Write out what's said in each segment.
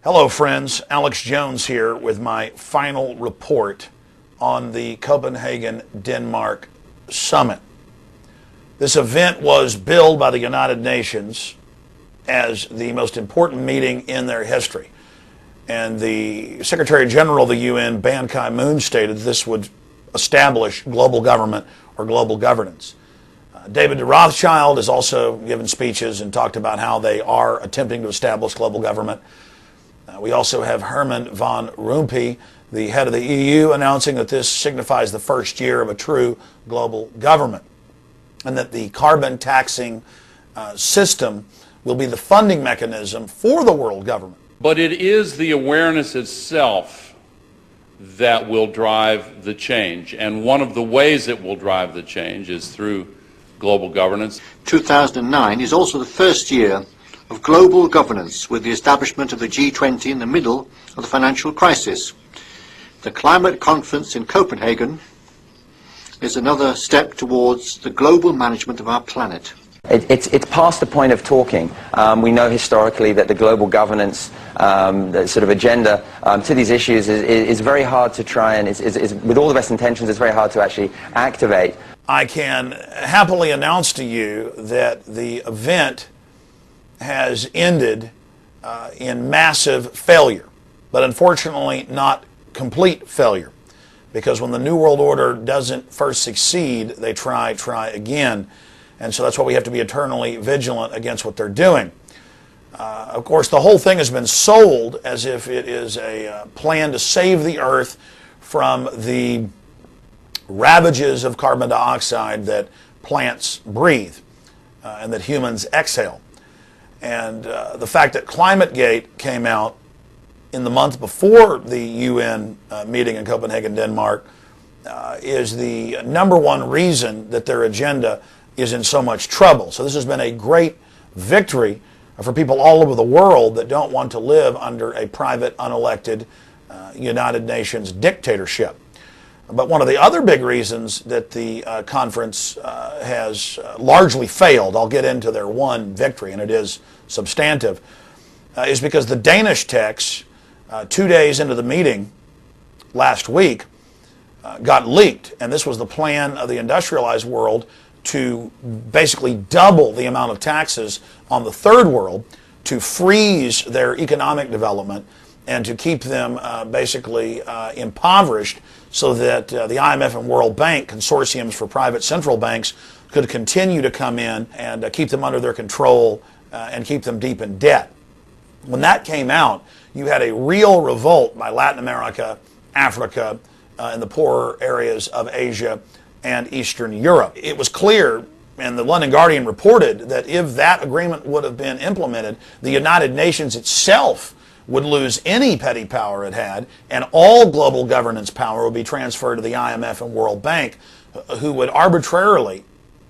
Hello friends, Alex Jones here with my final report on the Copenhagen, Denmark Summit. This event was billed by the United Nations as the most important meeting in their history. And the Secretary General of the UN, Ban Ki-moon, stated this would establish global government or global governance. David de Rothschild has also given speeches and talked about how they are attempting to establish global government. We also have Herman van Rompuy, the head of the EU, announcing that this signifies the first year of a true global government, and that the carbon taxing system will be the funding mechanism for the world government. But it is the awareness itself that will drive the change, and one of the ways it will drive the change is through global governance. 2009 is also the first year of global governance, with the establishment of the G20 in the middle of the financial crisis. The climate conference in Copenhagen is another step towards the global management of our planet. It's past the point of talking. We know historically that the global governance the sort of agenda to these issues is very hard to try and, with all the best intentions, it's very hard to actually activate. I can happily announce to you that the event has ended in massive failure, but unfortunately not complete failure, because when the New World Order doesn't first succeed, they try again, and so that's why we have to be eternally vigilant against what they're doing. Of course, the whole thing has been sold as if it is a plan to save the earth from the ravages of carbon dioxide that plants breathe and that humans exhale. And the fact that ClimateGate came out in the month before the UN meeting in Copenhagen, Denmark, is the number one reason that their agenda is in so much trouble. So this has been a great victory for people all over the world that don't want to live under a private, unelected United Nations dictatorship. But one of the other big reasons that the conference has largely failed, I'll get into their one victory, and it is substantive, is because the Danish text, 2 days into the meeting last week, got leaked. And this was the plan of the industrialized world to basically double the amount of taxes on the third world, to freeze their economic development, and to keep them basically impoverished, so that the IMF and World Bank, consortiums for private central banks, could continue to come in and keep them under their control and keep them deep in debt. When that came out, you had a real revolt by Latin America, Africa, and the poorer areas of Asia and Eastern Europe. It was clear, and the London Guardian reported, that if that agreement would have been implemented, the United Nations itself would lose any petty power it had, and all global governance power would be transferred to the IMF and World Bank, who would arbitrarily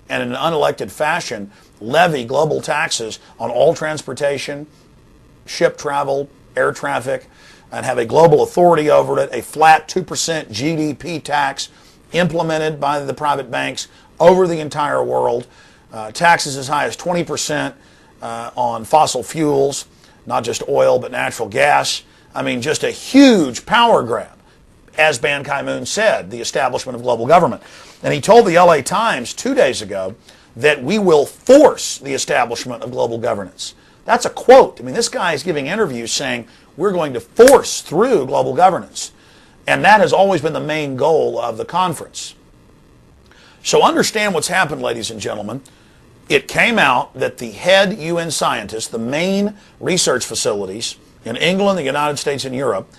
and in an unelected fashion levy global taxes on all transportation, ship travel, air traffic, and have a global authority over it, a flat 2% GDP tax implemented by the private banks over the entire world, taxes as high as 20% on fossil fuels, not just oil, but natural gas. I mean, just a huge power grab. As Ban Ki-moon said, the establishment of global government. And he told the LA Times 2 days ago that we will force the establishment of global governance. That's a quote. I mean, this guy is giving interviews saying we're going to force through global governance. And that has always been the main goal of the conference. So understand what's happened, ladies and gentlemen. It came out that the head UN scientists, the main research facilities in England, the United States, and Europe,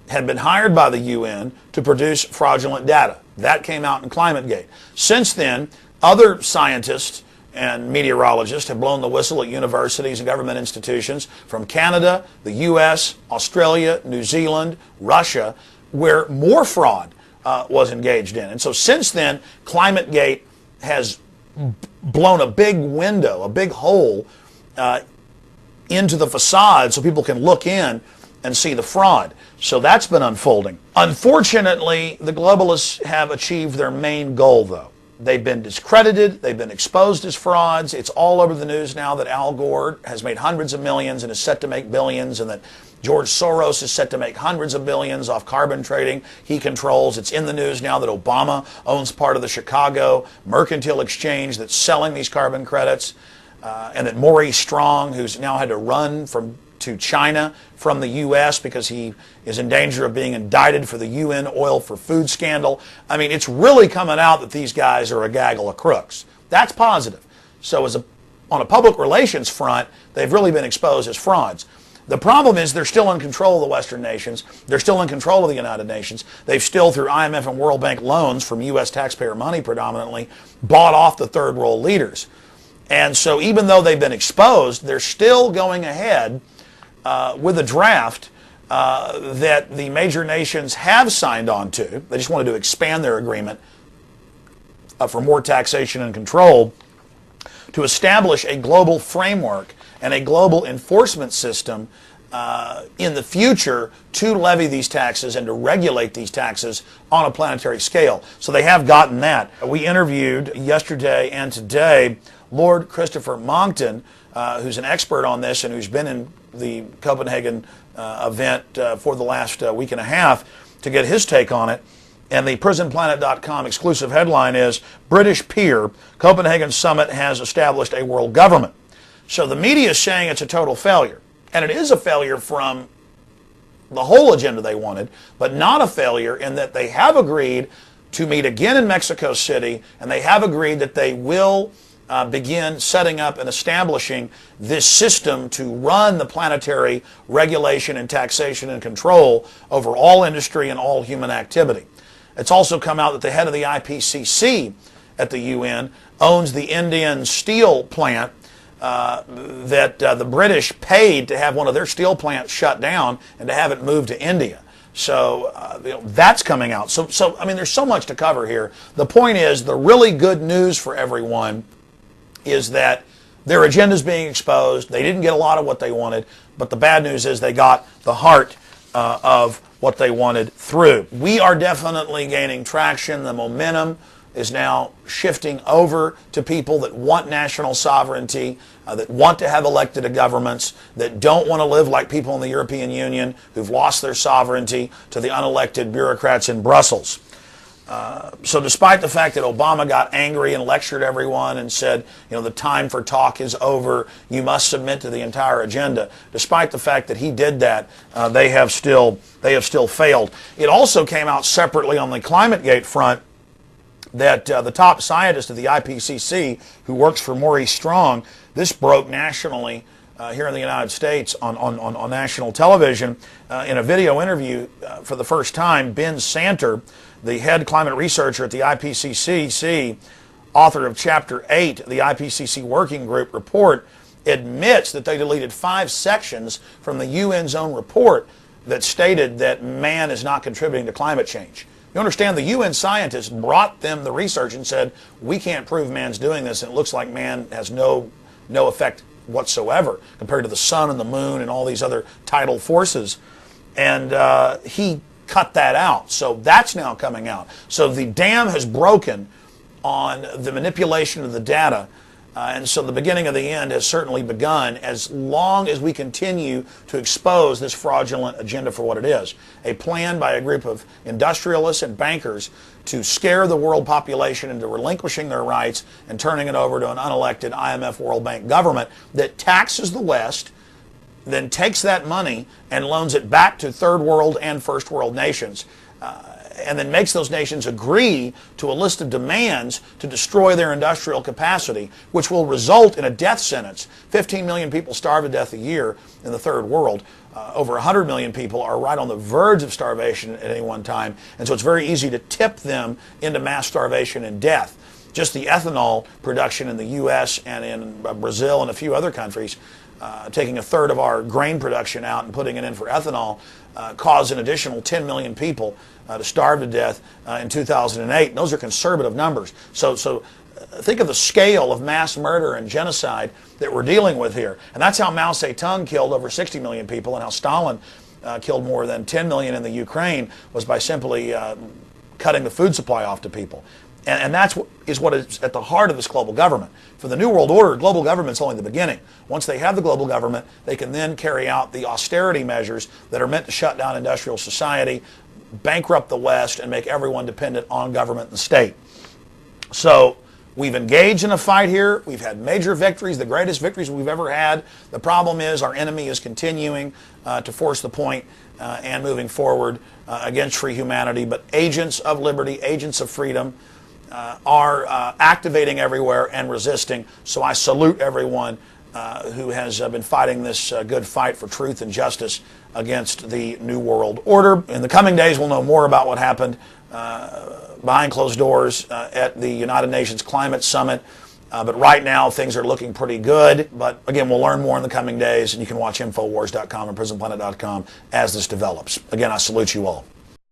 had been hired by the UN to produce fraudulent data. That came out in ClimateGate. Since then, other scientists and meteorologists have blown the whistle at universities and government institutions from Canada, the US, Australia, New Zealand, Russia, where more fraud was engaged in. And so since then, ClimateGate has blown a big window, a big hole into the facade so people can look in and see the fraud. So that's been unfolding. Unfortunately, the globalists have achieved their main goal, though. They've been discredited, they've been exposed as frauds. It's all over the news now that Al Gore has made hundreds of millions and is set to make billions, and that George Soros is set to make hundreds of billions off carbon trading he controls. It's in the news now that Obama owns part of the Chicago Mercantile Exchange that's selling these carbon credits, and that Maurice Strong, who's now had to run to China from the U.S. because he is in danger of being indicted for the UN oil for food scandal. I mean, it's really coming out that these guys are a gaggle of crooks. That's positive. So on a public relations front, they've really been exposed as frauds. The problem is they're still in control of the Western nations. They're still in control of the United Nations. They've still, through IMF and World Bank loans from U.S. taxpayer money predominantly, bought off the third world leaders. And so even though they've been exposed, they're still going ahead with a draft that the major nations have signed on to. They just wanted to expand their agreement for more taxation and control to establish a global framework and a global enforcement system in the future to levy these taxes and to regulate these taxes on a planetary scale. So they have gotten that. We interviewed yesterday and today Lord Christopher Monckton, who's an expert on this and who's been in the Copenhagen event for the last week and a half, to get his take on it. And the PrisonPlanet.com exclusive headline is, British peer, Copenhagen summit has established a world government. So the media is saying it's a total failure. And it is a failure from the whole agenda they wanted, but not a failure in that they have agreed to meet again in Mexico City, and they have agreed that they will begin setting up and establishing this system to run the planetary regulation and taxation and control over all industry and all human activity. It's also come out that the head of the IPCC at the UN owns the Indian steel plant that the British paid to have one of their steel plants shut down and to have it moved to India. So that's coming out. So I mean, there's so much to cover here. The point is, the really good news for everyone is that their agenda is being exposed. They didn't get a lot of what they wanted, but the bad news is they got the heart of what they wanted through. We are definitely gaining traction. The momentum is now shifting over to people that want national sovereignty, that want to have elected governments, that don't want to live like people in the European Union who've lost their sovereignty to the unelected bureaucrats in Brussels. So despite the fact that Obama got angry and lectured everyone and said, you know, the time for talk is over, you must submit to the entire agenda, despite the fact that he did that, they have still failed. It also came out separately on the ClimateGate front that the top scientist of the IPCC, who works for Maurice Strong, this broke nationally here in the United States on national television in a video interview for the first time. Ben Santer, the head climate researcher at the IPCC, author of Chapter 8 of the IPCC Working Group report, admits that they deleted 5 sections from the UN's own report that stated that man is not contributing to climate change. You understand, the UN scientists brought them the research and said, we can't prove man's doing this, and it looks like man has no effect whatsoever compared to the sun and the moon and all these other tidal forces. And he cut that out. So that's now coming out. So the dam has broken on the manipulation of the data. And so the beginning of the end has certainly begun, as long as we continue to expose this fraudulent agenda for what it is. A plan by a group of industrialists and bankers to scare the world population into relinquishing their rights and turning it over to an unelected IMF World Bank government that taxes the West, then takes that money and loans it back to third world and first world nations, and then makes those nations agree to a list of demands to destroy their industrial capacity, which will result in a death sentence. 15 million people starve to death a year in the third world. Over 100 million people are right on the verge of starvation at any one time, and so it's very easy to tip them into mass starvation and death. Just the ethanol production in the U.S. and in Brazil and a few other countries, taking a third of our grain production out and putting it in for ethanol, caused an additional 10 million people to starve to death in 2008. And those are conservative numbers. So think of the scale of mass murder and genocide that we're dealing with here. And that's how Mao Zedong killed over 60 million people, and how Stalin killed more than 10 million in the Ukraine, was by simply cutting the food supply off to people. And that's what is at the heart of this global government. For the New World Order, global government's only the beginning. Once they have the global government, they can then carry out the austerity measures that are meant to shut down industrial society, bankrupt the West, and make everyone dependent on government and state. So we've engaged in a fight here. We've had major victories, the greatest victories we've ever had. The problem is our enemy is continuing to force the point and moving forward against free humanity. But agents of liberty, agents of freedom, are activating everywhere and resisting. So I salute everyone who has been fighting this good fight for truth and justice against the New World Order. In the coming days, we'll know more about what happened behind closed doors at the United Nations Climate Summit. But right now, things are looking pretty good. But again, we'll learn more in the coming days, and you can watch Infowars.com and PrisonPlanet.com as this develops. Again, I salute you all.